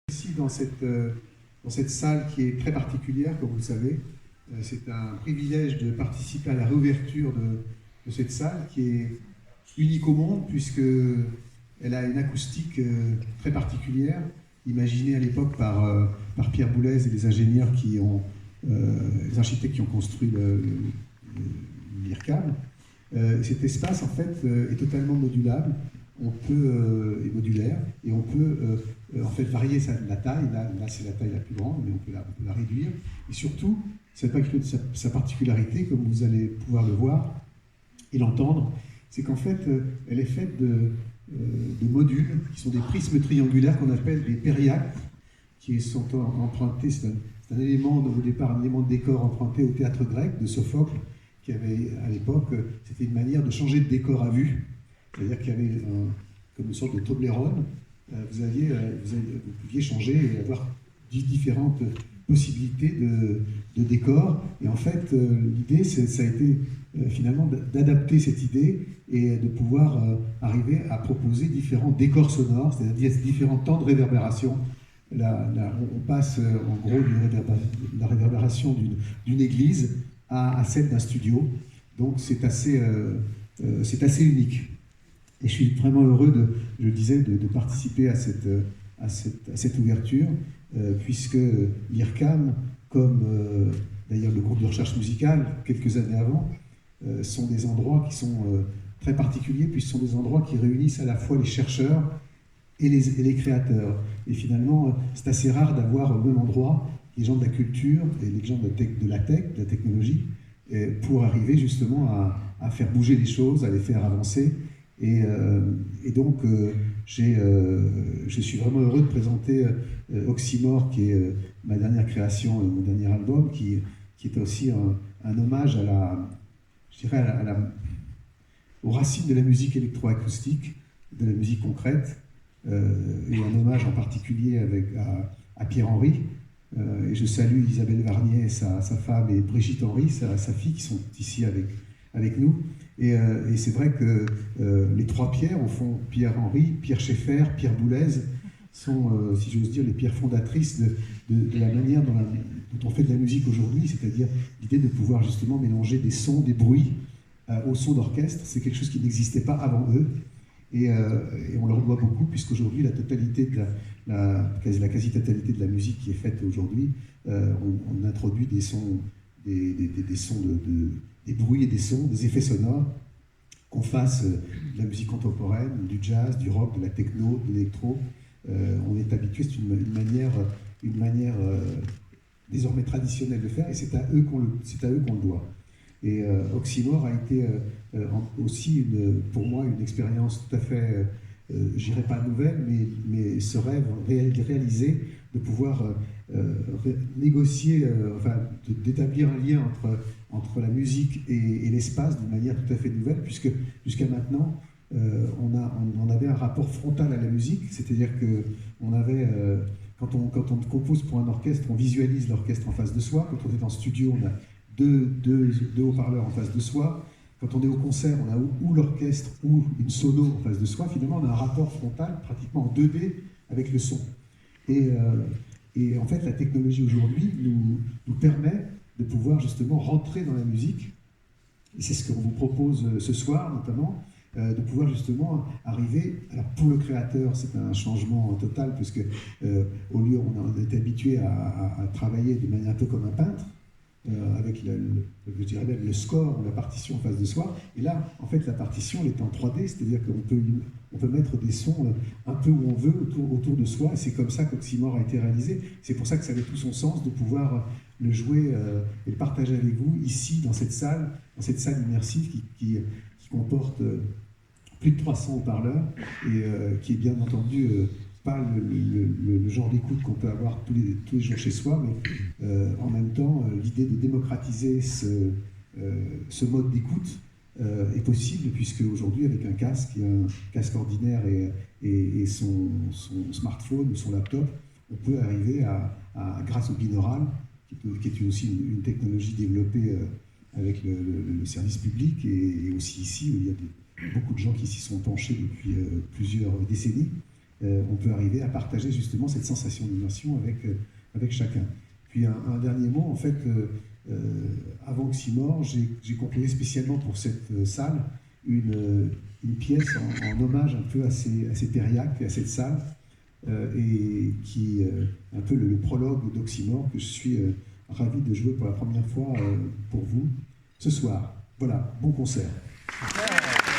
Ici, dans cette salle qui est très particulière, comme vous le savez, c'est un privilège de participer à la réouverture de cette salle qui est unique au monde puisqu'elle a une acoustique très particulière, imaginée à l'époque par Pierre Boulez et les ingénieurs les architectes qui ont construit l'IRCAM. Cet espace, en fait, est totalement modulable. Est modulaire et on peut en fait varier la taille. Là c'est la taille la plus grande, mais on peut la réduire. Et surtout, sa particularité, comme vous allez pouvoir le voir et l'entendre, c'est qu'en fait, elle est faite de modules qui sont des prismes triangulaires qu'on appelle des périactes, qui sont empruntés. C'est un élément, au départ, un élément de décor emprunté au théâtre grec de Sophocle, qui avait à l'époque, c'était une manière de changer de décor à vue. C'est-à-dire qu'il y avait comme une sorte de Toblerone, vous pouviez changer et avoir différentes possibilités de décor. Et en fait, l'idée, ça a été finalement d'adapter cette idée et de pouvoir arriver à proposer différents décors sonores, c'est-à-dire différents temps de réverbération. On passe en gros de la réverbération d'une église à celle d'un studio. Donc c'est assez unique. Et je suis vraiment heureux, je le disais, de participer à cette ouverture, puisque l'IRCAM, comme d'ailleurs le groupe de recherche musicale, quelques années avant, sont des endroits qui sont très particuliers, puisque ce sont des endroits qui réunissent à la fois les chercheurs et les créateurs. Et finalement, c'est assez rare d'avoir au même endroit les gens de la culture et les gens de la technologie, pour arriver justement à faire bouger les choses, à les faire avancer. Et donc, je suis vraiment heureux de présenter Oxymore, qui est ma dernière création, mon dernier album, qui est aussi un hommage aux racines de la musique électroacoustique, de la musique concrète, et un hommage en particulier à Pierre-Henry. Et je salue Isabelle Varnier, sa femme, et Brigitte Henry, sa fille, qui sont ici avec nous. Et c'est vrai que les trois Pierres, au fond, Pierre-Henry, Pierre Schaeffer, Pierre Boulez, sont, si j'ose dire, les pierres fondatrices de la manière dont on fait de la musique aujourd'hui, c'est-à-dire l'idée de pouvoir justement mélanger des sons, des bruits au son d'orchestre. C'est quelque chose qui n'existait pas avant eux. Et on leur doit beaucoup, puisqu'aujourd'hui, la quasi-totalité de la musique qui est faite aujourd'hui, on introduit des sons, des sons des bruits et des sons, des effets sonores, qu'on fasse de la musique contemporaine, du jazz, du rock, de la techno, de l'électro. On est habitué, c'est une manière désormais traditionnelle de faire, et c'est à eux qu'on le doit. Et Oxymore a été aussi, pour moi, une expérience tout à fait, je dirais pas nouvelle, mais ce rêve réalisé de pouvoir négocier, d'établir un lien entre la musique et l'espace d'une manière tout à fait nouvelle, puisque jusqu'à maintenant, on avait un rapport frontal à la musique, c'est-à-dire que quand on compose pour un orchestre, on visualise l'orchestre en face de soi. Quand on est en studio, on a deux haut-parleurs en face de soi. Quand on est au concert, on a ou l'orchestre ou une sono en face de soi. Finalement, on a un rapport frontal pratiquement en 2D avec le son. Et en fait, la technologie aujourd'hui nous permet de pouvoir justement rentrer dans la musique. Et c'est ce qu'on vous propose ce soir, notamment, de pouvoir justement arriver. Alors pour le créateur, c'est un changement total, puisque au lieu, on est habitué à travailler de manière un peu comme un peintre, avec je dirais même le score ou la partition en face de soi. Et là, en fait, la partition, elle est en 3D, c'est-à-dire qu'on peut mettre des sons un peu où on veut autour de soi, et c'est comme ça qu'Oxymore a été réalisé. C'est pour ça que ça avait tout son sens de pouvoir le jouer et le partager avec vous ici, dans cette salle immersive qui comporte plus de 300 haut-parleurs, et qui est bien entendu pas le genre d'écoute qu'on peut avoir tous les jours chez soi, mais en même temps, l'idée de démocratiser ce mode d'écoute est possible, puisque aujourd'hui, avec un casque ordinaire et son smartphone ou son laptop, on peut arriver grâce au binaural, qui est aussi une technologie développée avec le service public, et aussi ici, où il y a beaucoup de gens qui s'y sont penchés depuis plusieurs décennies, on peut arriver à partager justement cette sensation d'immersion avec chacun. Puis un dernier mot, en fait, avant Oxymore, j'ai composé spécialement pour cette salle une pièce en hommage un peu à ces Thériaques, à cette salle, et qui est un peu le prologue d'Oxymore que je suis ravi de jouer pour la première fois pour vous ce soir. Voilà, bon concert.